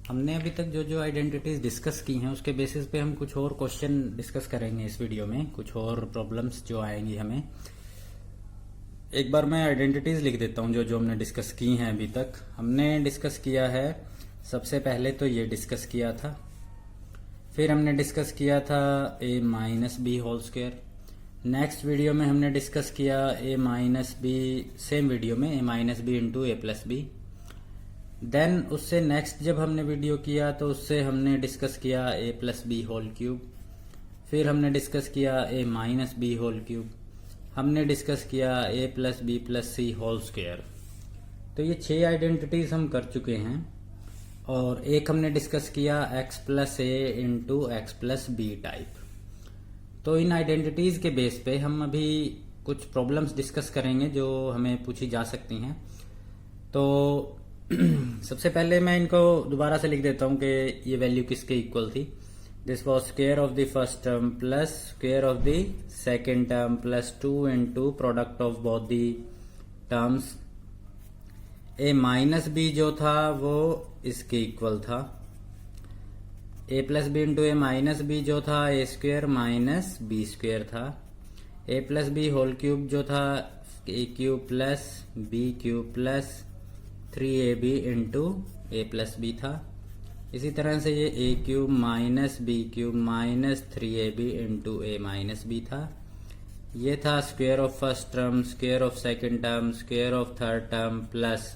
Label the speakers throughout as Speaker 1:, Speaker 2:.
Speaker 1: हमने अभी तक जो जो आइडेंटिटीज डिस्कस की हैं उसके बेसिस पे हम कुछ और क्वेश्चन डिस्कस करेंगे इस वीडियो में। कुछ और प्रॉब्लम्स जो आएंगी हमें, एक बार मैं आइडेंटिटीज लिख देता हूं जो जो हमने डिस्कस की हैं अभी तक। हमने डिस्कस किया है सबसे पहले तो ये डिस्कस किया था, फिर हमने डिस्कस किया था a minus B whole square. Next video में हमने डिस्कस किया a minus B, same video में a minus B into A plus B. Then उससे नेक्स्ट जब हमने वीडियो किया तो उससे हमने डिस्कस किया a plus B whole cube. फिर हमने डिस्कस किया a minus B whole cube. हमने डिस्कस किया a plus B plus C whole square. तो ये 6 आइडेंटिटीज हम कर चुके हैं और एक हमने डिस्कस किया x plus A into X plus B type. तो इन आइडेंटिटीज के बेस पे हम अभी कुछ प्रॉब्लम्स डिस्कस करेंगे जो हमें पूछी जा सकती हैं। तो सबसे पहले मैं इनको दोबारा से लिख देता हूं कि ये वैल्यू किसके इक्वल थी। This was square of the first term plus square of the second term plus 2 into product of both the terms. A minus B जो था वो इसके इक्वल था। A plus B into A minus B जो था A square minus B square था। A plus B whole cube जो था A cube plus B cube plus 3ab into A plus B था। इसी तरह से ये A cube minus B cube minus 3ab into A minus B था। ये था square of first term square of second term square of third term plus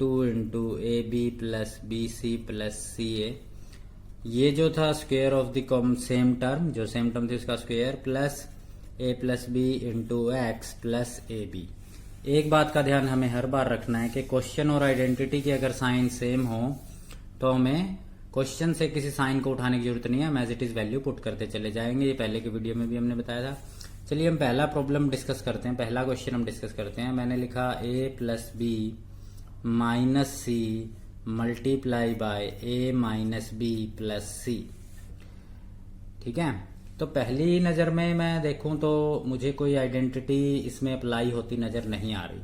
Speaker 1: 2 into A B plus B C plus C A. ये जो था square of the same term, जो same term थी उसका square plus A plus B into X plus A B. एक बात का ध्यान हमें हर बार रखना है कि क्वेश्चन और आइडेंटिटी की अगर साइन सेम हो तो हमें क्वेश्चन से किसी साइन को उठाने की जरूरत नहीं है, हम as it is value put करते चले जाएंगे। ये पहले के वीडियो में भी हमने बताया था। चलिए हम पहला प्रॉब्लम डिस्कस करते हैं, पहला क्वेश्चन हम डिस्कस करते हैं। मैंने लिखा a plus B minus C multiply by A minus B plus C. ठीक है, तो पहली नजर में मैं देखूं तो मुझे कोई आइडेंटिटी इसमें अप्लाई होती नजर नहीं आ रही।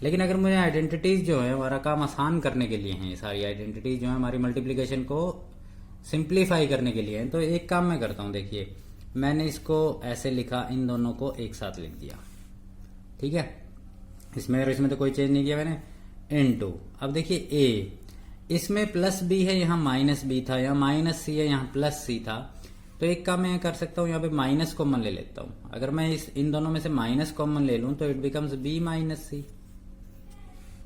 Speaker 1: लेकिन अगर मुझे आइडेंटिटीज जो है हमारा काम आसान करने के लिए हैं, ये सारी आइडेंटिटीज जो है हमारी मल्टीप्लिकेशन को सिंप्लीफाई करने के लिए हैं, तो एक काम मैं करता हूं। देखिए मैंने इसको ऐसे लिखा, इन दोनों को एक साथ लिख दिया। ठीक है, इसमें और इसमें तो कोई चेंज नहीं किया मैंने। इनटू, अब देखिए a इसमें प्लस बी है, यहाँ माइनस बी था, यहाँ माइनस सी है, यहाँ प्लस सी था। तो एक काम मैं कर सकता हूं, यहाँ पे माइनस कॉमन ले लेता हूं। अगर मैं इन दोनों में से माइनस कॉमन ले लूं तो इट बिकम्स बी माइनस सी।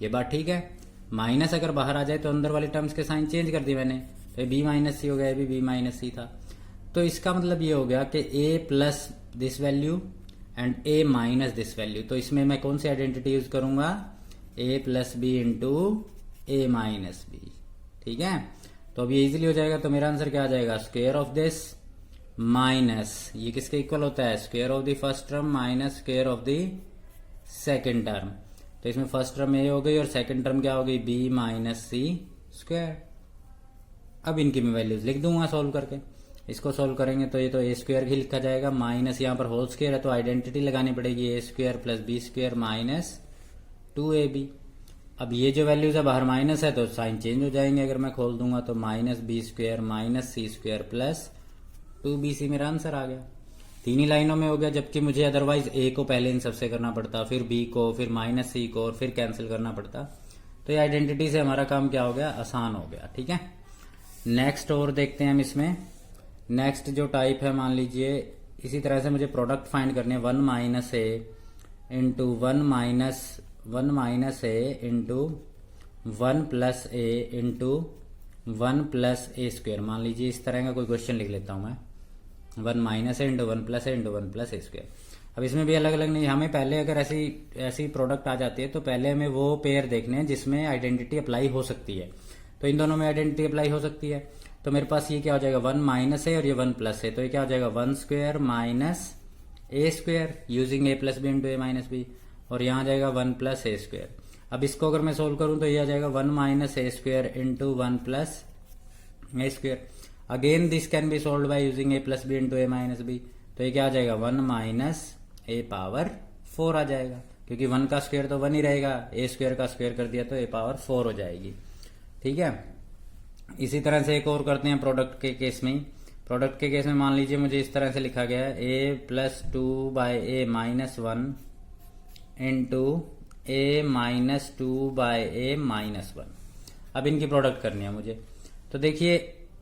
Speaker 1: ये बात ठीक है। माइनस अगर बाहर आ जाए तो अंदर वाले टर्म्स के साइन चेंज कर दिए मैंने, तो बी माइनस सी हो गया, बी माइनस सी था। तो इसका मतलब ये हो गया कि ए plus this value and A minus this value. तो इसमें मैं कौन सी आइडेंटिटी यूज करूंगा, A plus B into A minus B. ठीक है, तो अब ये इजिली हो जाएगा। तो मेरा आंसर क्या आ जाएगा, स्क्वायर ऑफ दिस माइनस, ये किसके इक्वल होता है, square of the first term minus square of the second term. तो इसमें फर्स्ट टर्म ए हो गई और सेकेंड टर्म क्या हो गई, बी माइनस सी स्क्वायर। अब इनकी मैं वैल्यूज लिख दूंगा सॉल्व करके। इसको सॉल्व करेंगे तो ये तो ए स्क्वायर ही लिखा जाएगा, माइनस यहाँ पर होल स्क्वायर है तो आइडेंटिटी लगानी पड़ेगी, A square plus B square minus 2ab। अब ये जो वैल्यूज है बाहर माइनस है तो साइन चेंज हो जाएंगे। अगर मैं खोल दूंगा तो माइनस बी स्क्वायर माइनस सी स्क्वायर प्लस 2bc मेरा आंसर आ गया। तीन ही लाइनों में हो गया, जबकि मुझे अदरवाइज ए को पहले इन सबसे करना पड़ता, फिर बी को, फिर माइनस सी को और फिर कैंसिल करना पड़ता। तो ये आइडेंटिटी से हमारा काम क्या हो गया, आसान हो गया। ठीक है, नेक्स्ट और देखते हैं हम इसमें। नेक्स्ट जो टाइप है, मान लीजिए इसी तरह से मुझे प्रोडक्ट फाइंड करने, 1 minus A into 1 minus A into 1 plus A into 1 plus A square. मान लीजिए इस तरह का कोई क्वेश्चन लिख लेता हूं मैं, 1 minus A into 1 plus A into 1 plus A square. अब इसमें भी अलग अलग नहीं, हमें पहले अगर ऐसी प्रोडक्ट आ जाती है तो पहले हमें वो पेयर देखने हैं जिसमें आइडेंटिटी अप्लाई हो सकती है। तो इन दोनों में आइडेंटिटी अप्लाई हो सकती है। तो मेरे पास ये क्या हो जाएगा, 1 माइनस ए और ये 1 प्लस ए। तो ये क्या हो जाएगा, 1 square minus A square using A plus B into A minus B, और यहाँ आ जाएगा 1 प्लस ए स्क्वायर। अब इसको अगर मैं सोल्व करूं तो ये आ जाएगा 1 minus A square into 1 plus A square. Again this can be solve by using A plus B into A minus B. तो ये क्या आ जाएगा, 1 माइनस ए पावर 4 आ जाएगा, क्योंकि 1 का स्क्वायर तो 1 ही रहेगा, ए स्क्वायर का स्क्वायर कर दिया तो ए पावर 4 हो जाएगी। ठीक है, इसी तरह से एक और करते हैं प्रोडक्ट के केस में। प्रोडक्ट के केस में मान लीजिए मुझे इस तरह से लिखा गया है ए plus two by A minus one into A minus two by A minus one. अब इनकी प्रोडक्ट करनी है मुझे। तो देखिए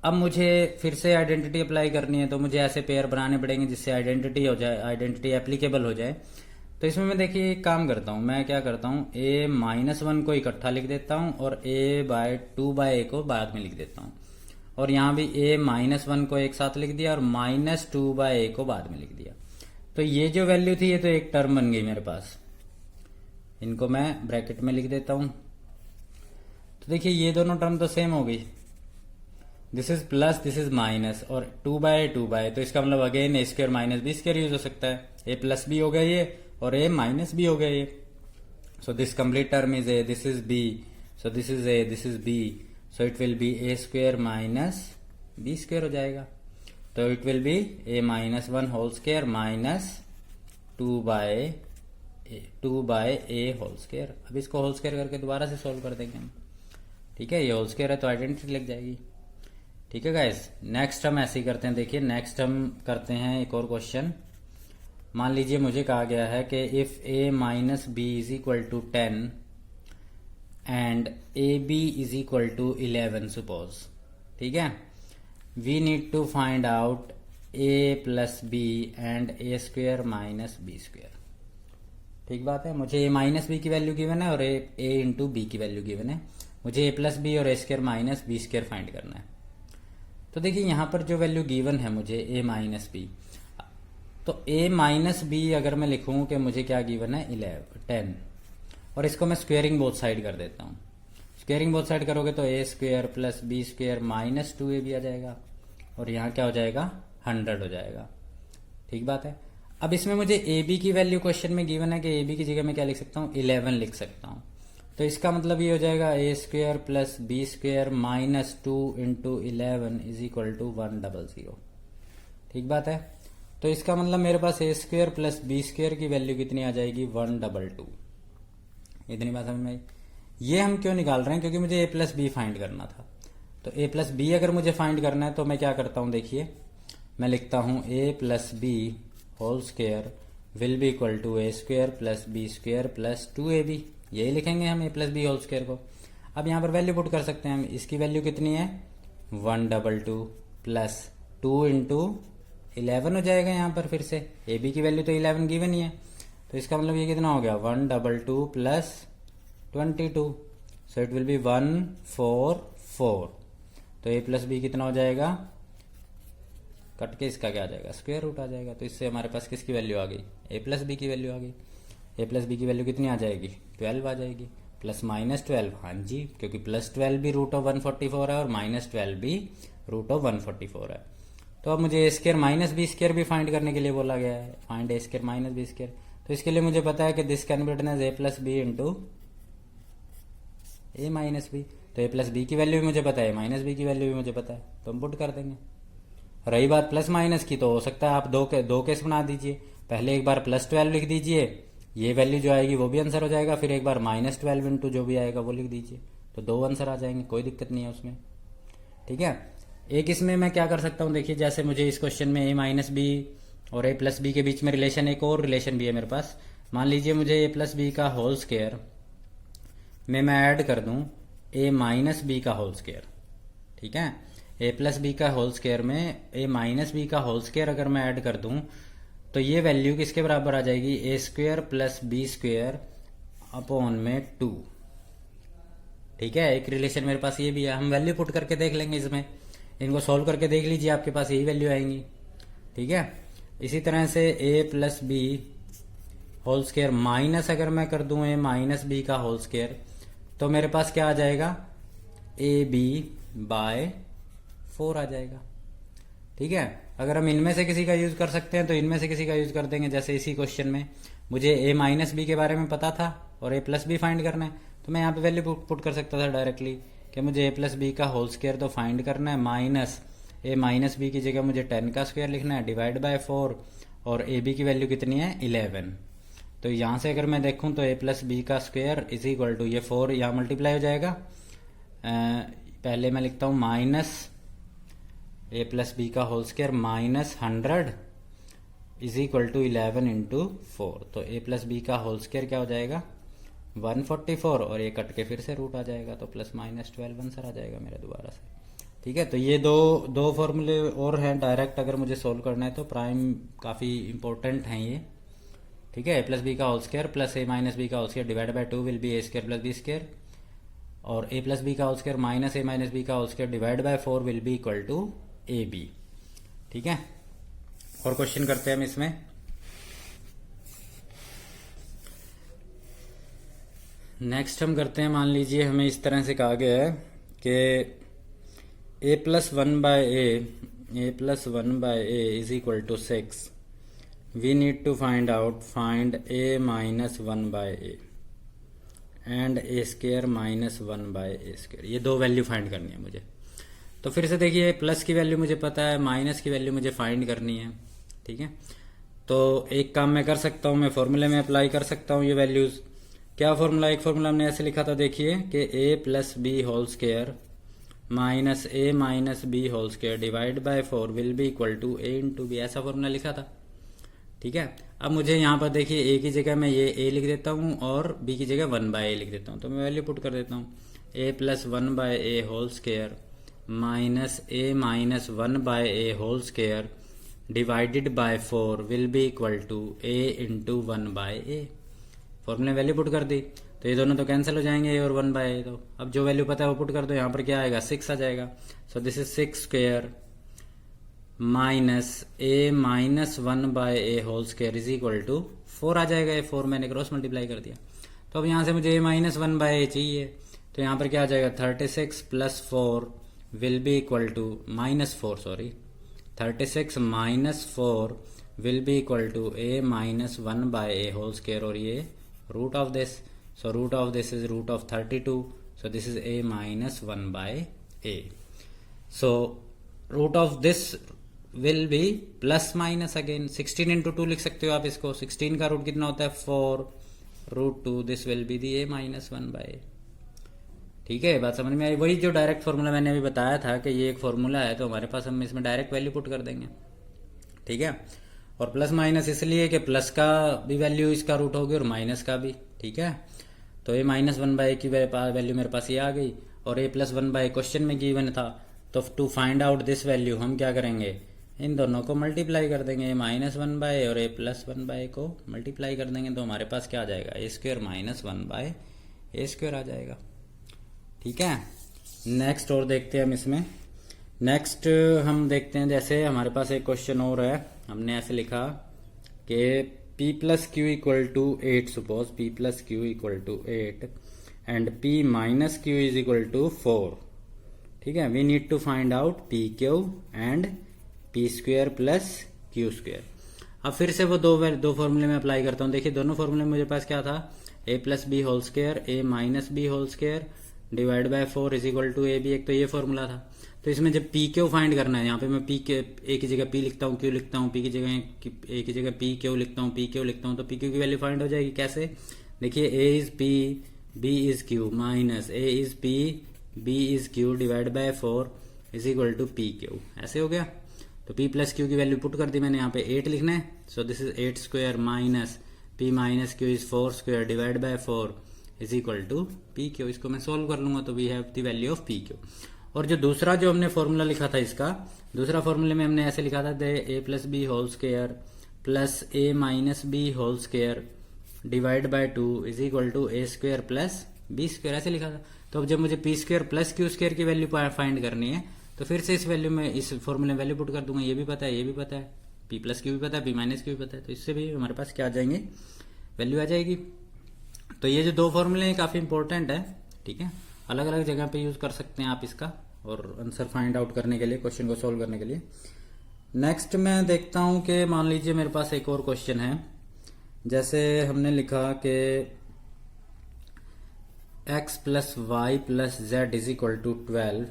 Speaker 1: अब मुझे फिर से आइडेंटिटी अप्लाई करनी है, तो मुझे ऐसे पेयर बनाने पड़ेंगे जिससे आइडेंटिटी हो जाए, आइडेंटिटी एप्लीकेबल हो जाए। तो इसमें मैं देखिए एक काम करता हूँ, मैं क्या करता हूँ ए माइनस वन को इकट्ठा लिख देता हूँ और ए बाय टू बाय ए को बाद में लिख देता हूँ, और यहाँ भी ए माइनस वन को एक साथ लिख दिया और माइनस टू बाय ए को बाद में लिख दिया। तो ये जो वैल्यू थी ये तो एक टर्म बन गई मेरे पास, इनको मैं ब्रैकेट में लिख देता हूँ। तो देखिए ये दोनों टर्म तो सेम हो गई, this is plus this is minus और टू बाय, तो इसका मतलब again A square minus B square use हो सकता है। ए प्लस बी हो गया ये और ए माइनस बी हो गया ये। So this complete term is A, this is B, so this is A, this is B, so it will be A square minus B square हो जाएगा। तो it will be A minus one whole square minus two by A whole square. अब इसको whole square करके दोबारा से solve कर देंगे हम, ठीक है। ये होल स्क्वायर है तो आइडेंटिटी लग जाएगी, ठीक है गाइस। नेक्स्ट हम ऐसे ही करते हैं। देखिए नेक्स्ट हम करते हैं एक और क्वेश्चन। मान लीजिए मुझे कहा गया है कि if A minus B is equal to 10 and A B is equal to 11 suppose, ठीक है। We need to find out A plus B and A square minus B square, ठीक बात है। मुझे ए माइनस बी की value given है और A into B की वैल्यू गिवन है। मुझे ए प्लस बी और A square minus B square find करना है। तो देखिए यहाँ पर जो वैल्यू गिवन है मुझे ए माइनस बी, तो ए माइनस बी अगर मैं लिखूं कि मुझे क्या गिवन है 10, और इसको मैं स्क्वेयरिंग बोथ साइड कर देता हूँ। स्क्वेयरिंग बोथ साइड करोगे तो A square plus B square minus 2 a आ जाएगा और यहाँ क्या हो जाएगा 100 हो जाएगा, ठीक बात है। अब इसमें मुझे ए बी की वैल्यू क्वेश्चन में गिवन है कि ए बी की जगह मैं क्या लिख सकता हूँ 11 लिख सकता हूँ। तो इसका मतलब ये हो जाएगा A square plus B square minus 2 into 11 is equal to 100, ठीक बात है। तो इसका मतलब मेरे पास ए स्क्वायर प्लस बी स्क्वायर की वैल्यू कितनी आ जाएगी 122। इतनी बात समझ में आई। ये हम क्यों निकाल रहे हैं, क्योंकि मुझे ए प्लस बी फाइंड करना था। तो ए प्लस बी अगर मुझे फाइंड करना है तो मैं क्या करता हूं, देखिए मैं लिखता हूं A plus B whole square will be equal to A square plus B square plus 2ab। यही लिखेंगे हम A plus B whole square को। अब यहाँ पर वैल्यू पुट कर सकते हैं हम। इसकी वैल्यू कितनी है 122 प्लस 2 इंटू 11 हो जाएगा यहाँ पर। फिर से ए बी की वैल्यू तो 11 गिवन ही है, तो इसका मतलब ये कितना हो गया 122 plus 22, so it will B 144। तो ए प्लस बी कितना हो जाएगा, कट के इसका क्या आ जाएगा स्क्वायर रूट आ जाएगा। तो इससे हमारे पास किसकी वैल्यू आ गई ए प्लस बी की वैल्यू आ गई। ए प्लस बी की वैल्यू कितनी आ जाएगी 12 आ जाएगी, प्लस माइनस 12, हाँ जी, क्योंकि प्लस 12 भी रूट ऑफ 144 है और माइनस 12 भी रूट ऑफ 144 है। तो अब मुझे A square minus B square भी फाइंड करने के लिए बोला गया है, find A square minus B square. तो इसके लिए मुझे पता है कि this can be written as A plus B into A minus B. तो ए प्लस बी की वैल्यू भी मुझे पता है, माइनस बी की वैल्यू भी मुझे पता है, तो हम पुट कर देंगे। रही बात प्लस माइनस की, तो हो सकता है आप दो केस बना दीजिए। पहले एक बार प्लस 12 लिख दीजिए, ये वैल्यू जो आएगी वो भी आंसर हो जाएगा। फिर एक बार माइनस 12 इंटू जो भी आएगा वो लिख दीजिए, तो 2 आंसर आ जाएंगे, कोई दिक्कत नहीं है उसमें, ठीक है। एक इसमें मैं क्या कर सकता हूँ, देखिए जैसे मुझे इस क्वेश्चन में ए माइनस बी और ए प्लस बी के बीच में रिलेशन, एक और रिलेशन भी है मेरे पास। मान लीजिए मुझे ए प्लस बी का होल स्क्वायर में मैं ऐड कर दूं ए माइनस बी का होल स्क्वायर, ठीक है। ए प्लस बी का होल स्क्वायर में ए माइनस बी का होल स्क्वायर अगर मैं ऐड कर दूं तो ये वैल्यू किसके बराबर आ जाएगी A square plus B square upon में 2, ठीक है। एक रिलेशन मेरे पास ये भी है, हम वैल्यू पुट करके देख लेंगे इसमें, इनको सॉल्व करके देख लीजिए, आपके पास यही वैल्यू आएंगी, ठीक है। इसी तरह से A plus B whole square minus अगर मैं कर दूं ए माइनस बी का होल स्क्वायर, तो मेरे पास क्या आ जाएगा ए बी बाय 4 आ जाएगा, ठीक है। अगर हम इनमें से किसी का यूज कर सकते हैं तो इनमें से किसी का यूज कर देंगे। जैसे इसी क्वेश्चन में मुझे ए माइनस बी के बारे में पता था और ए प्लस बी फाइंड करना है, तो मैं यहाँ पे वैल्यू पुट कर सकता था डायरेक्टली कि मुझे ए प्लस बी का होल स्क्वायर तो फाइंड करना है, माइनस ए माइनस बी की जगह मुझे 10 का स्क्वायर लिखना है, डिवाइड बाय 4, और ए बी की वैल्यू कितनी है 11। तो यहाँ से अगर मैं देखूं तो ए प्लस बी का स्क्वायर इज इक्वल टू ये 4 यहाँ मल्टीप्लाई हो जाएगा, पहले मैं लिखता हूँ माइनस ए प्लस बी का whole square minus 100 is equal to 11 into 4। तो ए प्लस बी का होल स्क्वायर क्या हो जाएगा 144 और ये कट के फिर से रूट आ जाएगा तो प्लस माइनस 12 आंसर आ जाएगा मेरा दोबारा से। ठीक है, तो ये दो फॉर्मूले और हैं डायरेक्ट अगर मुझे सोल्व करना है तो प्राइम काफ़ी इंपॉर्टेंट हैं ये। ठीक है, ए प्लस बी का whole square plus A minus B का whole square divide by 2 will be A square plus B square, और ए प्लस बी का whole square minus A minus B का whole square divide by 4 will be equal to A B. ठीक है, और question करते हैं हम इसमें। नेक्स्ट हम करते हैं, मान लीजिए हमें इस तरह से कहा गया है कि ए plus 1 by A is equal to 6। We need to find A minus 1 by A and A square minus 1 by A square. ये दो वैल्यू फाइंड करनी है मुझे। तो फिर से देखिए, प्लस की वैल्यू मुझे पता है, माइनस की वैल्यू मुझे फाइंड करनी है। ठीक है, तो एक काम मैं कर सकता हूँ, मैं फॉर्मूले में अप्लाई कर सकता हूँ ये वैल्यूज। क्या फॉर्मूला, एक फॉर्मूला हमने ऐसे लिखा था, देखिए कि ए plus B whole square minus A minus B whole square divide by 4 will be equal to A into B, ऐसा फॉर्मूला लिखा था। ठीक है, अब मुझे यहाँ पर देखिए ए की जगह मैं ये ए लिख देता हूँ और बी की जगह 1 बाय ए लिख देता हूँ। तो मैं वैल्यू पुट कर देता हूँ, A plus 1 by A whole square minus A minus 1 by A whole square divided by 4 will be equal to A into 1 by A. फॉर्मूले वैल्यू पुट कर दी तो ये दोनों तो कैंसिल हो जाएंगे, ए और 1 बाय ए। तो अब जो वैल्यू पता है वो पुट कर दो, यहाँ पर क्या आएगा 6 आ जाएगा। So this is 6 square minus A minus 1 by A whole square is equal to 4 आ जाएगा। ये 4 मैंने क्रॉस मल्टीप्लाई कर दिया। तो अब यहाँ से मुझे ए माइनस 1 बाय ए चाहिए, तो यहाँ पर क्या आ जाएगा 36 plus 4 will be equal to minus 4 sorry 36 minus 4 will be equal to A minus 1 by A whole square, और ये root of this, so root of this is root of 32, so this is a minus 1 by a, so root of this will be plus minus again 16 into 2 लिख सकते हो आप इसको। 16 का root कितना होता है 4 root 2, this will be the a minus 1 by a। ठीक है, बात समझ में आई। वही जो डायरेक्ट फॉर्मूला मैंने अभी बताया था कि ये एक फॉर्मूला है, तो हमारे पास हम इसमें डायरेक्ट वैल्यू पुट कर देंगे। ठीक है, और प्लस माइनस इसलिए कि प्लस का भी वैल्यू इसका रूट होगी और माइनस का भी। ठीक है, तो ए माइनस 1 बाय की वैल्यू मेरे पास ये आ गई, और ए प्लस 1 बाय क्वेश्चन में गिवन था। तो to find out this value हम क्या करेंगे, इन दोनों को मल्टीप्लाई कर देंगे, ए माइनस 1 बाय और ए प्लस 1 बाय को मल्टीप्लाई कर देंगे, तो हमारे पास क्या आ जाएगा A square minus 1 by A square आ जाएगा। ठीक है, नेक्स्ट और देखते हैं हम इसमें। नेक्स्ट हम देखते हैं, जैसे हमारे पास एक क्वेश्चन और है, हमने ऐसे लिखा कि p plus q equal to 8, suppose p plus q equal to 8 and p minus q is equal to 4. ठीक है, we need to find out p q and p square plus q square। अब फिर से वो दो फॉर्मूले में apply करता हूँ। देखिए दोनों फॉर्मूले में मेरे पास क्या था, a plus B whole square A minus B whole square divide by 4 is equal to A B, एक तो ये फॉर्मूला था। तो इसमें जब पी क्यू फाइंड करना है, यहाँ पे मैं पी के ए की जगह पी लिखता हूँ, क्यू लिखता हूँ, पी की जगह ए की जगह पी क्यू लिखता हूँ, पी क्यू लिखता हूँ, तो पी क्यू की वैल्यू फाइंड हो जाएगी। कैसे, देखिए A is P B is Q minus A is P B is Q divide by 4 is equal to P Q, ऐसे हो गया। तो पी प्लस क्यू की वैल्यू पुट कर दी मैंने, यहाँ पे 8 लिखना है। So this is 8 square minus P minus Q is 4 square divide by 4 is equal to P Q. इसको मैं सोल्व कर लूंगा तो we have the value of P Q. और जो दूसरा जो हमने फॉर्मूला लिखा था, इसका दूसरा फॉर्मूले में हमने ऐसे लिखा था, A plus B whole square plus A minus B whole square divide by 2 is equal to A square plus B square, ऐसे लिखा था। तो अब जब मुझे P square plus Q square की वैल्यू फाइंड करनी है, तो फिर से इस वैल्यू में इस फॉर्मूले में वैल्यू पुट कर दूंगा। ये भी पता है, ये भी पता है, पी प्लस क्यू भी पता है, पी माइनस क्यू भी पता है, तो इससे भी हमारे पास क्या आ जाएंगे, वैल्यू आ जाएगी। तो ये जो दो फॉर्मूले हैं काफी इंपॉर्टेंट है। ठीक है, अलग अलग जगह पे यूज कर सकते हैं आप इसका, और आंसर फाइंड आउट करने के लिए, क्वेश्चन को सोल्व करने के लिए। नेक्स्ट मैं देखता हूं कि मान लीजिए मेरे पास एक और क्वेश्चन है, जैसे हमने लिखा कि x plus Y plus Z is equal to 12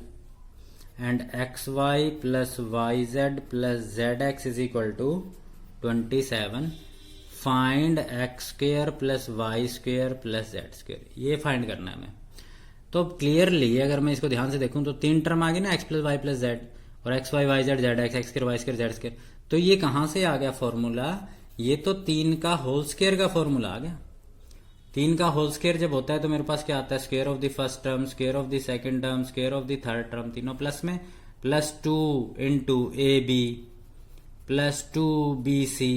Speaker 1: and X Y plus Y Z plus Z X is equal to 27। Find X square plus Y square plus Z square, ये फाइंड करना है हमें। तो अब क्लियरली अगर मैं इसको ध्यान से देखूं तो 3 टर्म आ गई ना, X plus Y plus Z, और X Y Y Z Z X, X square Y square Z square. तो ये कहां से आ गया फॉर्मूला? ये तो 3 का होल स्क्वायर का फॉर्मूला आ गया। 3 का होल स्क्वायर जब होता है तो मेरे पास क्या आता है? Square of the first term, square of the second term, square of the third term, तीनों प्लस में, plus 2 into A B plus 2 B C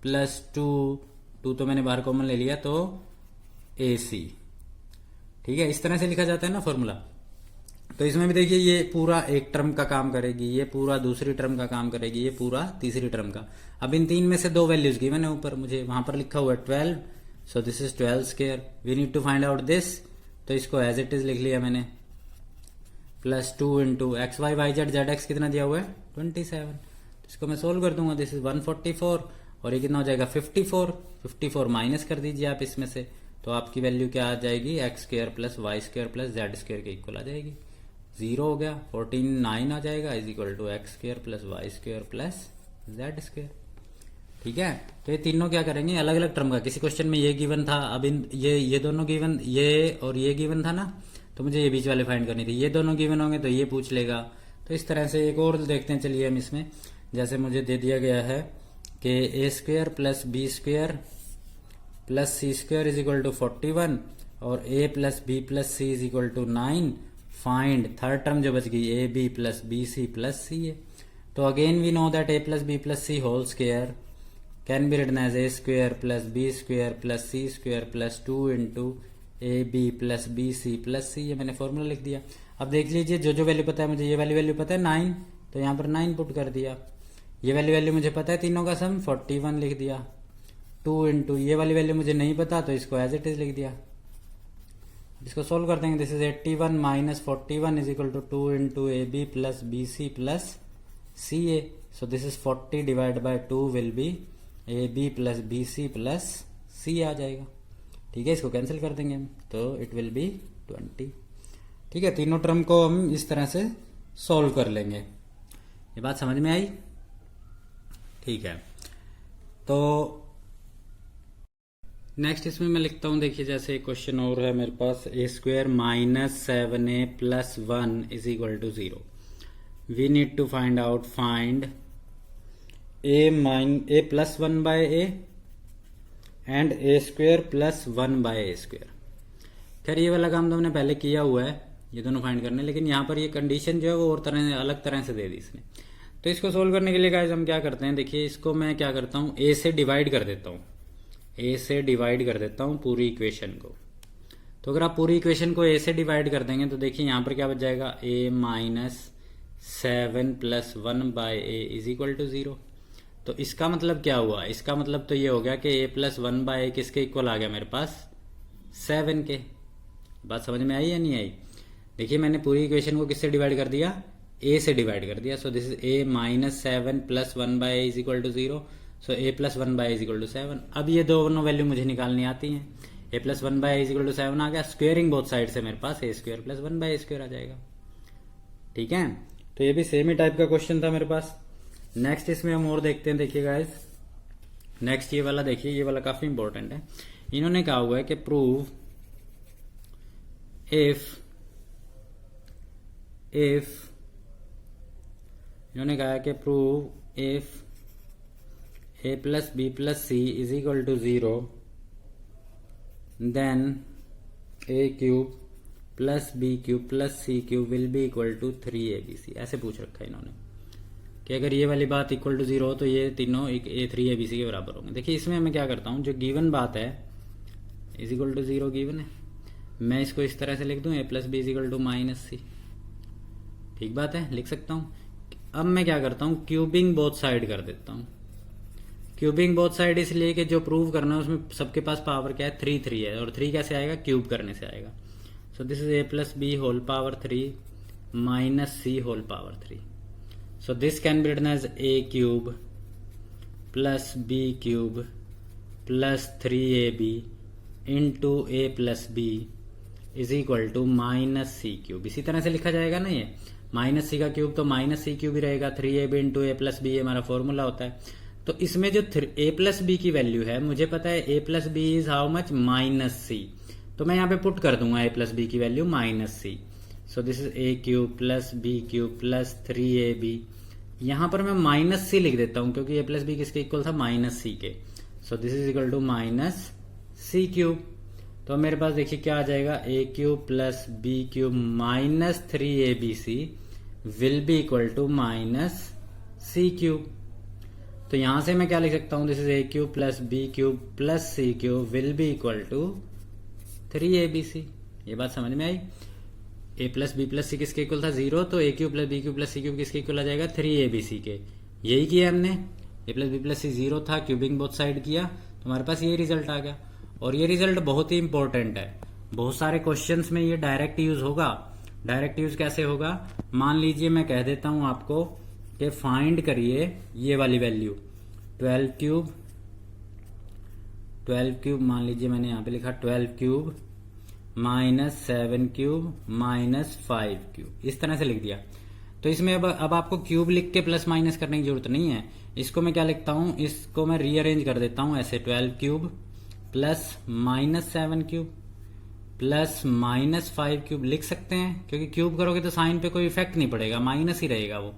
Speaker 1: plus 2 तो मैंने बाहर कॉमन ले लिया तो ए सी। ठीक है, इस तरह से लिखा जाता है ना फॉर्मूला। तो इसमें भी देखिए ये पूरा एक टर्म का काम करेगी, ये पूरा दूसरी टर्म का काम करेगी, ये पूरा तीसरी टर्म का। अब इन 3 में से 2 वैल्यूज गिवन है ऊपर, मुझे वहां पर लिखा हुआ है 12, so this is 12 square. We need to find out this, तो इसको एज इट इज लिख लिया मैंने, plus 2 into X Y Y Z Z X कितना दिया हुआ है? 27। इसको मैं सोल्व कर दूंगा, दिस इज 144, और ये कितना हो जाएगा? 54 माइनस कर दीजिए आप इसमें से, तो आपकी वैल्यू क्या आ जाएगी? X square plus Y square plus Z square के इक्वल आ जाएगी। 0 हो गया, 49 आ जाएगा, is equal to X square plus Y square plus Z square. ठीक है, तो ये तीनों क्या करेंगे? अलग अलग टर्म का, किसी क्वेश्चन में ये गिवन था, अब इन ये दोनों गिवन, ये और ये गिवन था ना, तो मुझे ये बीच वाले फाइंड करनी थी। ये दोनों गिवन होंगे तो ये पूछ लेगा। तो इस तरह से एक और देखते हैं, चलिए हम इसमें, जैसे मुझे दे दिया गया है कि a square plus B square plus c square is equal to 41 और ए plus B plus C is equal to 9। Find third term जो बच गई, a B plus B C plus c है। तो again we know that a plus B plus C whole square can be written as a square plus B square plus c square plus 2 into A B plus B C plus सी। ये मैंने formula लिख दिया। अब देख लीजिए, जो value पता है मुझे, ये वाली वैल्यू पता है 9, तो यहाँ पर 9 पुट कर दिया। ये वाली वैल्यू मुझे पता है, तीनों का सम 41 लिख दिया। 2 इंटू ये वाली वैल्यू मुझे नहीं पता, तो इसको एज इट इज लिख दिया। इसको सोल्व कर देंगे, this is 81 minus 41 is equal to 2 into A B plus B C plus C a. So this is 40 divide by 2 will be a B plus B C plus c आ जाएगा। ठीक है, इसको कैंसिल कर देंगे हम, तो इट विल बी 20। ठीक है, तीनों टर्म को हम इस तरह से सोल्व कर लेंगे। ये बात समझ में आई? ठीक है, तो नेक्स्ट इसमें मैं लिखता हूं, देखिए जैसे क्वेश्चन और है मेरे पास, ए square minus 7a plus 1 is equal to 0। We need to find out, find a plus 1 by A and A square plus 1 by A square. खैर ये वाला काम तो हमने पहले किया हुआ है, ये दोनों फाइंड करने, लेकिन यहाँ पर ये कंडीशन जो है वो और तरह अलग तरह से दे दी इसने। तो इसको सोल्व करने के लिए गाइस हम क्या करते हैं, देखिए इसको मैं क्या करता हूँ, ए से डिवाइड कर देता हूँ, ए से डिवाइड कर देता हूँ पूरी इक्वेशन को। तो अगर आप पूरी इक्वेशन को ए से डिवाइड कर देंगे तो देखिए यहाँ पर क्या बच जाएगा, a minus 7 plus 1 by A is equal to 0। तो इसका मतलब क्या हुआ? इसका मतलब तो ये हो गया कि ए प्लस 1 बाय ए किसके इक्वल आ गया मेरे पास? 7 के। बात समझ में आई या नहीं आई? देखिए मैंने पूरी इक्वेशन को किससे डिवाइड कर दिया? ए से डिवाइड कर दिया। So this is a minus 7 plus 1 by A is equal to 0। So a plus 1 by A is equal to 7। अब ये दोनों वैल्यू मुझे निकालनी आती हैं। A plus 1 by A is equal to 7 आ गया, स्क्वेयरिंग बोथ साइड से मेरे पास ए square plus 1 by A square आ जाएगा। ठीक है, तो ये भी सेम ही टाइप का क्वेश्चन था मेरे पास। नेक्स्ट इसमें हम और देखते हैं, देखिए गाइस नेक्स्ट ये वाला देखिए, ये वाला काफी इंपॉर्टेंट है। इन्होंने कहा हुआ है कि प्रूव इफ इन्होंने कहा है कि prove if A plus B plus C is equal to 0 then A cube plus B cube plus C cube will be equal to 3abc। ऐसे पूछ रखा है इन्होंने कि अगर ये वाली बात इक्वल टू 0 हो तो ये तीनों एक 3abc के बराबर होंगे। देखिए इसमें मैं क्या करता हूँ, जो गिवन बात है इज इक्वल टू 0 गिवन है, मैं इसको इस तरह से लिख दूं, a plus B is equal to minus c. ठीक बात है, लिख सकता हूं। अब मैं क्या करता हूं, क्यूबिंग बोथ साइड कर देता हूं। क्यूबिंग बोथ साइड इसलिए कि जो प्रूव करना है उसमें सबके पास पावर क्या है, 3 है, और 3 कैसे आएगा, क्यूब करने से आएगा। So this is A plus B whole power 3 minus C whole power 3। So this can be written as A cube plus B cube plus 3ab into A plus B is equal to minus C cube. इसी तरह से लिखा जाएगा ना, ये minus सी का cube तो minus सी cube ही रहेगा। 3ab इंटू ए प्लस बी हमारा फॉर्मूला होता है। तो इसमें जो ए प्लस बी की वैल्यू है, मुझे पता है ए plus B is how much, minus c. तो मैं यहाँ पे पुट कर दूंगा a प्लस बी की value minus c. So this is a cube plus B cube plus 3ab। यहाँ पर मैं माइनस सी लिख देता हूँ क्योंकि a प्लस बी किसके इक्वल था, माइनस सी के। So this is equal to minus C cube. तो मेरे पास देखिए क्या आ जाएगा, a cube plus B cube minus 3abc will be equal to minus C cube. तो यहां से मैं क्या लिख सकता हूं, this is a cube plus B cube plus C cube will be equal to 3abc। ये बात समझ में आई। ए प्लस बी प्लस सी किसके इक्वल था, 0, तो a cube plus B cube plus C cube किसके इक्वल आ जाएगा, 3abc के। यही किया हमने, a plus B plus c 0 था, क्यूबिंग बोथ साइड किया, तो हमारे पास ये रिजल्ट आ गया। और ये रिजल्ट बहुत ही इंपॉर्टेंट है, बहुत सारे क्वेश्चंस में ये डायरेक्ट यूज होगा। डायरेक्ट यूज कैसे होगा, मान लीजिए मैं कह देता हूं आपको कि फाइंड करिए ये वाली वैल्यू 12 क्यूब मान लीजिए मैंने यहां पे लिखा 12 cube minus 7 cube minus 5 cube, इस तरह से लिख दिया। तो इसमें अब आपको क्यूब लिख के प्लस माइनस करने की जरूरत नहीं है। इसको मैं क्या लिखता हूं, इसको मैं रीअरेंज कर देता हूं ऐसे, 12 cube plus minus 7 cube plus minus 5 cube लिख सकते हैं, क्योंकि क्यूब करोगे तो साइन पे कोई इफेक्ट नहीं पड़ेगा, माइनस ही रहेगा वो।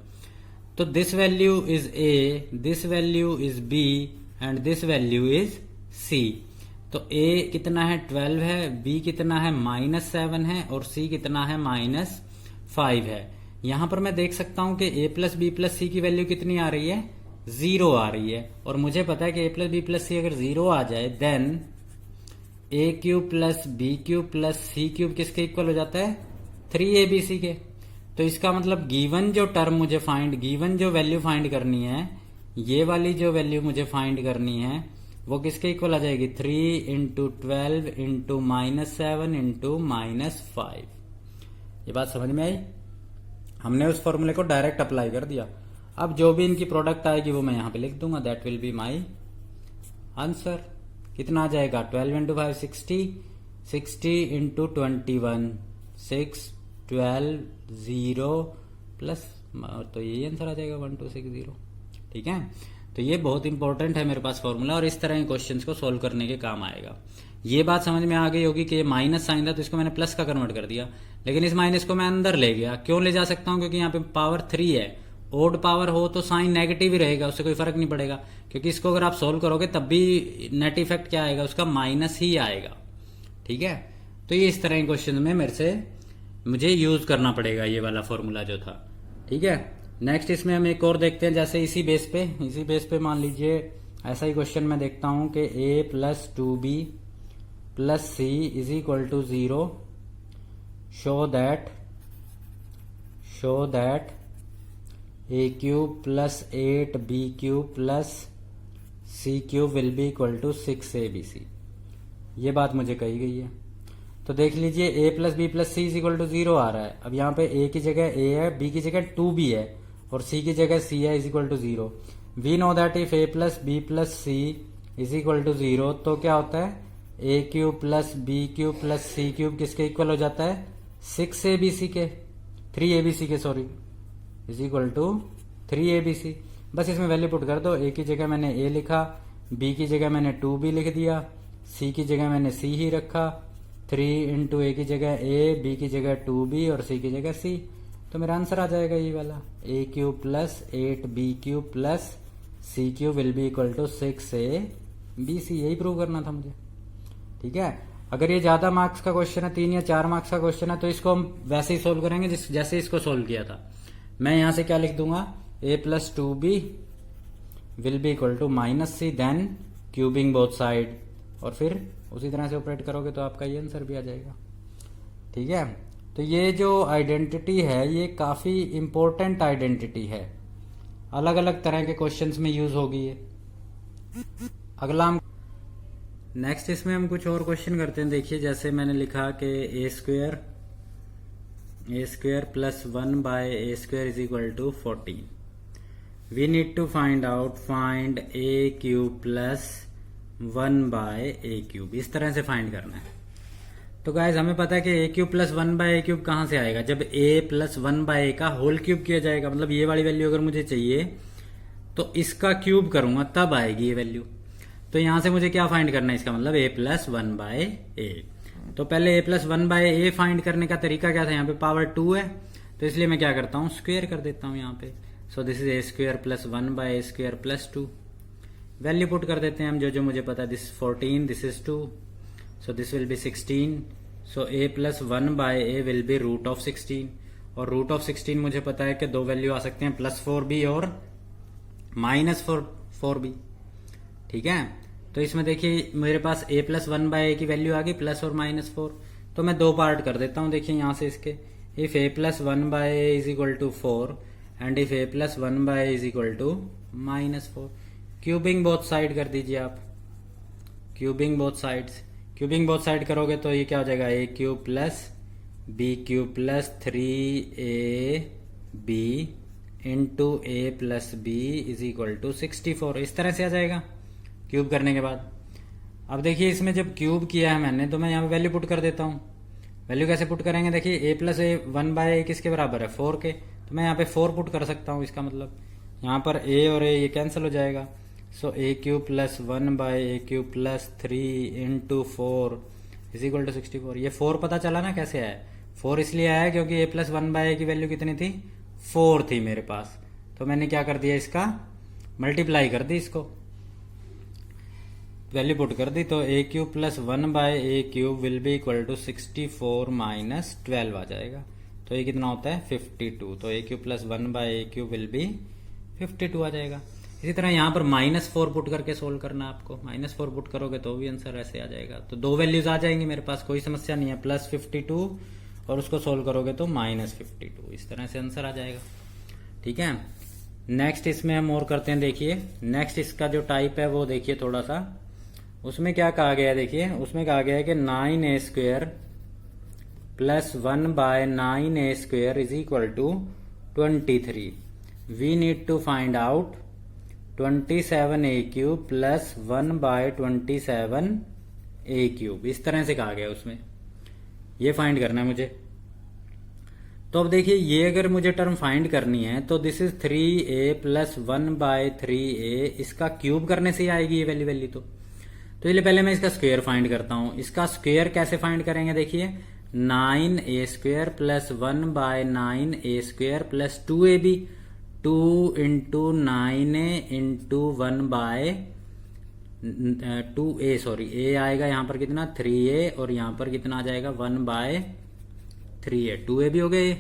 Speaker 1: तो this value is A, this value is B and this value is C. तो ए कितना है, 12 है, बी कितना है, माइनस 7 है, और सी कितना है, माइनस 5 है। यहां पर मैं देख सकता हूं कि ए प्लस बी प्लस सी की वैल्यू कितनी आ रही है, 0 आ रही है। और मुझे पता है कि ए प्लस बी प्लस सी अगर 0 आ जाए देन ए cube plus B cube plus सी क्यूब किसके इक्वल हो जाता है, 3abc के। तो इसका मतलब गिवन जो टर्म मुझे गिवन जो वैल्यू फाइंड करनी है, ये वाली जो वैल्यू मुझे फाइंड करनी है, वो किसके इक्वल आ जाएगी, 3 into 12 into minus 7 into minus 5। ये बात समझ में आई। हमने उस फॉर्मूले को डायरेक्ट अप्लाई कर दिया। अब जो भी इनकी प्रोडक्ट आएगी वो मैं यहां पे लिख दूंगा, that will be my answer. कितना आ जाएगा, 12 इंटू 5 60, 60 इंटू 21 6, 12 0 प्लस, तो यही आंसर आ जाएगा 1260। ठीक है, तो ये बहुत इंपॉर्टेंट है मेरे पास फॉर्मूला, और इस तरह के क्वेश्चंस को सोल्व करने के काम आएगा। ये बात समझ में आ गई होगी कि माइनस साइन था तो इसको मैंने प्लस का कन्वर्ट कर दिया, लेकिन इस माइनस को मैं अंदर ले गया। क्यों ले जा सकता हूं, क्योंकि यहाँ पे पावर 3 है, ओड पावर हो तो साइन नेगेटिव ही रहेगा, उससे कोई फर्क नहीं पड़ेगा, क्योंकि इसको अगर आप सोल्व करोगे तब भी नेट इफेक्ट क्या आएगा, उसका माइनस ही आएगा। ठीक है, तो ये इस तरह के क्वेश्चन में मुझे यूज करना पड़ेगा ये वाला फॉर्मूला जो था। ठीक है, नेक्स्ट इसमें हम एक और देखते हैं, जैसे इसी बेस पे मान लीजिए ऐसा ही क्वेश्चन मैं देखता हूं कि a plus 2b plus C is equal to 0, show that a cube plus 8b cube plus c cube will be equal to 6abc। ये बात मुझे कही गई है। तो देख लीजिए a plus B plus C is equal to 0 आ रहा है। अब यहाँ पे a की जगह a है, b की जगह 2b है, और c की जगह c है, is equal to 0। We know that if a plus B plus C is equal to 0, तो क्या होता है, a cube plus B cube plus C cube किसके इक्वल हो जाता है, 6abc के, 3abc के sorry, is equal to 3abc। बस इसमें वैल्यू पुट कर दो, a की जगह मैंने a लिखा, b की जगह मैंने 2b लिख दिया, c की जगह मैंने c ही रखा, 3 इंटू a की जगह a, b की जगह 2b और c की जगह c। तो मेरा आंसर आ जाएगा ये वाला, a cube plus 8b cube plus c cube will be equal to 6abc। यही प्रूव करना था मुझे। ठीक है, अगर ये ज्यादा मार्क्स का क्वेश्चन है, 3 या 4 मार्क्स का क्वेश्चन है, तो इसको हम वैसे ही सोल्व करेंगे जैसे इसको सोल्व किया था। मैं यहां से क्या लिख दूंगा, a plus 2b will be equal to minus C, then cubing both side, और फिर उसी तरह से ऑपरेट करोगे तो आपका ये आंसर भी आ जाएगा। ठीक है, तो ये जो आइडेंटिटी है ये काफी इंपॉर्टेंट आइडेंटिटी है, अलग अलग तरह के क्वेश्चंस में यूज होगी ये। अगला हम नेक्स्ट इसमें हम कुछ और क्वेश्चन करते हैं। देखिए जैसे मैंने लिखा कि a square plus 1 by a square is equal to 14। We need to find a cube plus 1 by a cube, इस तरह से फाइंड करना है। तो गाइज हमें पता है कि ए cube plus 1 by a cube कहां से आएगा, जब ए प्लस 1 बाय ए का होल क्यूब किया जाएगा। मतलब ये वाली वैल्यू अगर मुझे चाहिए तो इसका क्यूब करूंगा तब आएगी ये वैल्यू। तो यहां से मुझे क्या फाइंड करना है, इसका मतलब a प्लस 1 बाय ए। तो पहले a प्लस 1/a फाइंड करने का तरीका क्या था, यहाँ पे पावर 2 है तो इसलिए मैं क्या करता हूँ स्क्वेयर कर देता हूँ यहाँ पे। So this is a² plus 1/a² plus 2। Value put कर देते हैं हम जो जो मुझे पता है। This 14, this is 2, so this will be 16। So a plus 1/a will be root of 16, और रूट ऑफ 16 मुझे पता है कि दो वैल्यू आ सकते हैं, +4b और -4b। ठीक है, तो इसमें देखिए मेरे पास a प्लस 1/a की वैल्यू आ गई प्लस और -4। तो मैं दो पार्ट कर देता हूं, देखिए यहां से इसके, if a plus 1/a is equal to 4 and if a plus 1/a is equal to -4। Cubing both side कर दीजिए आप, cubing both sides. Cubing both side करोगे तो ये क्या हो जाएगा, a³ plus b³ plus 3ab into a plus b is equal to 64। इस तरह से आ जाएगा क्यूब करने के बाद। अब देखिए इसमें जब क्यूब किया है मैंने तो मैं यहाँ पे वैल्यू पुट कर देता हूँ। वैल्यू कैसे पुट करेंगे, देखिए a प्लस 1/a किसके बराबर है, 4 के, तो मैं यहाँ पे 4 पुट कर सकता हूँ। इसका मतलब यहाँ पर a और a ये कैंसिल हो जाएगा। So a³ plus 1/a³ plus 3 into 4 is equal to 64। ये 4 पता चला ना कैसे आया, 4 इसलिए आया क्योंकि a प्लस 1/a की वैल्यू कितनी थी, 4 थी मेरे पास, तो मैंने क्या कर दिया, इसका मल्टीप्लाई कर दी, इसको वैल्यू पुट कर दी। तो a³ plus 1/a³ will be equal to 64 minus 12 आ जाएगा। तो ये कितना होता है 52। तो a³ plus 1/a³ will B 52 आ जाएगा। इसी तरह यहाँ पर -4 पुट करके सोल्व करना आपको। -4 पुट करोगे तो भी आंसर ऐसे आ जाएगा। तो दो वैल्यूज आ जाएंगी मेरे पास, कोई समस्या नहीं है। +52 और उसको सोल्व करोगे तो -52, इस तरह से आंसर आ जाएगा। ठीक है, नेक्स्ट इसमें हम और करते हैं। देखिए नेक्स्ट इसका जो टाइप है वो देखिए थोड़ा सा, उसमें क्या कहा गया है, देखिए उसमें कहा गया है कि 9a² plus 1/9a² is equal to 23। We need to find out 27a³ plus 1/27a³। इस तरह से कहा गया उसमें, ये फाइंड करना है मुझे। तो अब देखिए ये अगर मुझे टर्म फाइंड करनी है तो this is 3a plus 1/3a, इसका क्यूब करने से ही आएगी ये वैल्यू तो इसलिए पहले मैं इसका स्क्वायर फाइंड करता हूं। इसका स्क्वायर कैसे फाइंड करेंगे, देखिए 9a² plus 1/9a² plus 2ab, 2 into 9a into 1/2a, sorry a आएगा यहाँ पर कितना 3a और यहाँ पर कितना आ जाएगा 1/3a, 2a भी हो गए।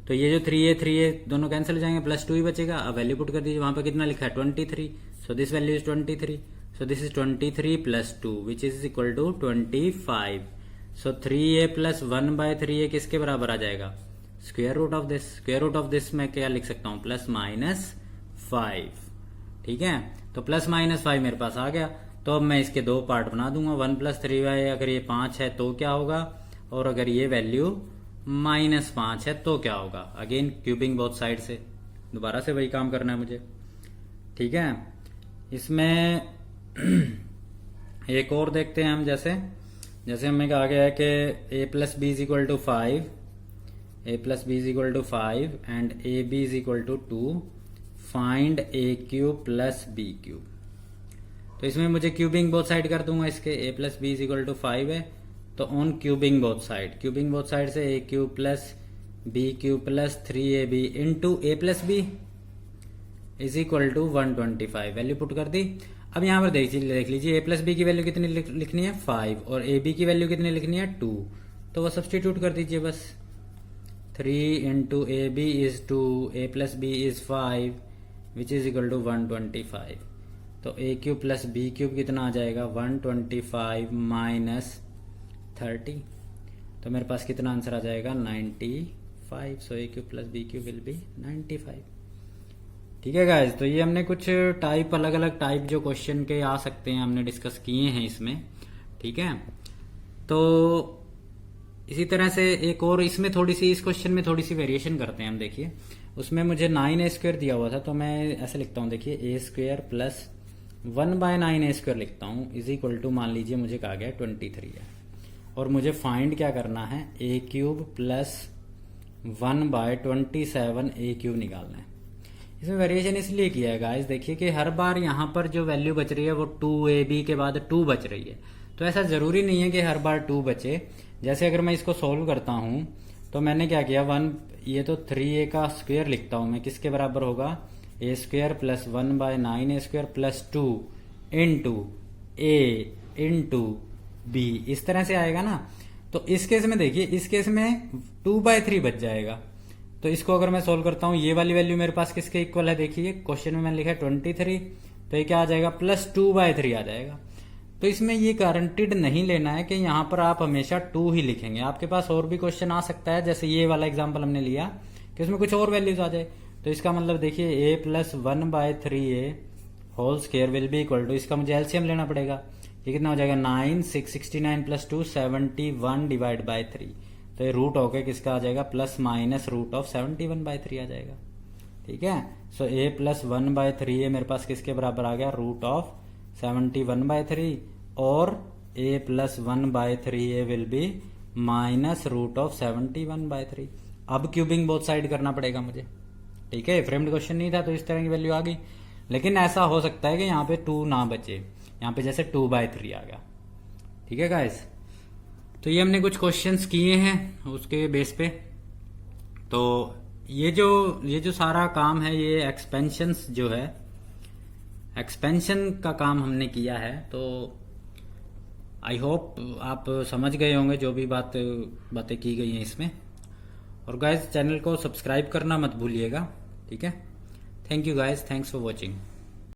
Speaker 1: तो ये जो 3a दोनों कैंसिल हो जाएंगे, प्लस 2 ही बचेगा। अब वैल्यू पुट कर दीजिए, वहां पर कितना लिखा है 23। So this value is 23। So this is 23 plus 2 which is equal to 25. So 3a plus 1/3a किसके बराबर आ जाएगा, square root of this. Square root of this मैं क्या लिख सकता हूँ, +-5। ठीक है, तो +-5 मेरे पास आ गया। तो अब मैं इसके दो पार्ट बना दूंगा। 1 + 3y, अगर ये 5 है तो क्या होगा, और अगर ये वैल्यू -5 है तो क्या होगा। अगेन क्यूबिंग बोथ साइड से, दोबारा से वही काम करना है मुझे। ठीक है, इसमें एक और देखते हैं हम। जैसे हमें कहा गया है कि a plus b is equal to 5, a plus b is equal to 5 and ab is equal to 2, find a³ plus b³। तो इसमें मुझे क्यूबिंग बोथ साइड कर दूंगा इसके। a plus b is equal to 5 है तो on cubing both side, cubing both side से a³ plus b³ plus 3ab into a plus b is equal to 125। Value put कर दी। अब यहाँ पर देख लीजिए a प्लस बी की वैल्यू कितनी लिखनी है 5 और ए बी की वैल्यू कितनी लिखनी है 2, तो वो सब्सटीट्यूट कर दीजिए बस। 3 into A B is 2, a plus B is 5 which is equal to 125। तो a³ प्लस b³ कितना आ जाएगा 125 माइनस 30, तो मेरे पास कितना आंसर आ जाएगा 95। सो a³ plus b³ will be 95। ठीक है गाइज, तो ये हमने कुछ टाइप, अलग अलग टाइप जो क्वेश्चन के आ सकते हैं हमने डिस्कस किए हैं इसमें। ठीक है, तो इसी तरह से एक और इसमें थोड़ी सी, इस क्वेश्चन में थोड़ी सी वेरिएशन करते हैं हम। देखिए उसमें मुझे 9a² दिया हुआ था तो मैं ऐसे लिखता हूँ, देखिए a² प्लस 1/9a² लिखता हूँ इज इक्वल टू, मान लीजिए मुझे कहा गया 23 है और मुझे फाइंड क्या करना है a³ प्लस 1/27a³ निकालना है। इसमें वेरिएशन इसलिए किया है गाइस, देखिए कि हर बार यहाँ पर जो वैल्यू बच रही है वो 2ab के बाद 2 बच रही है, तो ऐसा जरूरी नहीं है कि हर बार 2 बचे। जैसे अगर मैं इसको सोल्व करता हूं तो मैंने क्या किया, 1 ये तो 3a का स्क्वायर लिखता हूं मैं, किसके बराबर होगा, a square plus 1/9 a square plus 2 into a into b, इस तरह से आएगा ना। तो इस केस में देखिए, इस केस में 2/3 बच जाएगा। तो इसको अगर मैं सोल्व करता हूं, ये वाली वैल्यू मेरे पास किसके इक्वल है, देखिए क्वेश्चन में मैंने लिखा है 23, तो ये क्या आ जाएगा, प्लस 2/3 आ जाएगा। तो इसमें ये गारंटीड नहीं लेना है कि यहाँ पर आप हमेशा 2 ही लिखेंगे। आपके पास और भी क्वेश्चन आ सकता है, जैसे ये वाला एग्जांपल हमने लिया कि उसमें कुछ और वैल्यूज आ जाए। तो इसका मतलब देखिए a plus 1/3a whole square will be equal to, इसका मुझे एलसीएम लेना पड़ेगा। ये कितना हो जाएगा, 9 669 प्लस 2 71 डिवाइड बाई 3। तो ये रूट होके किसका आ जाएगा, प्लस माइनस रूट ऑफ 71/3 आ जाएगा। ठीक है, सो a प्लस 1/3a मेरे पास किसके बराबर आ गया, रूट ऑफ 71/3, और a plus 1/3a will be minus root of 71/3। अब क्यूबिंग बोथ साइड करना पड़ेगा मुझे। ठीक है, फ्रेम्ड क्वेश्चन नहीं था तो इस तरह की वैल्यू आ गई, लेकिन ऐसा हो सकता है कि यहाँ पे 2 ना बचे, यहाँ पे जैसे 2/3 आ गया। ठीक है गाइस, तो ये हमने कुछ क्वेश्चंस किए हैं उसके बेस पे। तो ये जो सारा काम है, ये एक्सपेंशंस जो है, एक्सपेंशन का काम हमने किया है। तो आई होप आप समझ गए होंगे जो भी बातें की गई हैं इसमें। और गाइस चैनल को सब्सक्राइब करना मत भूलिएगा। ठीक है, thank you guys, thanks for watching.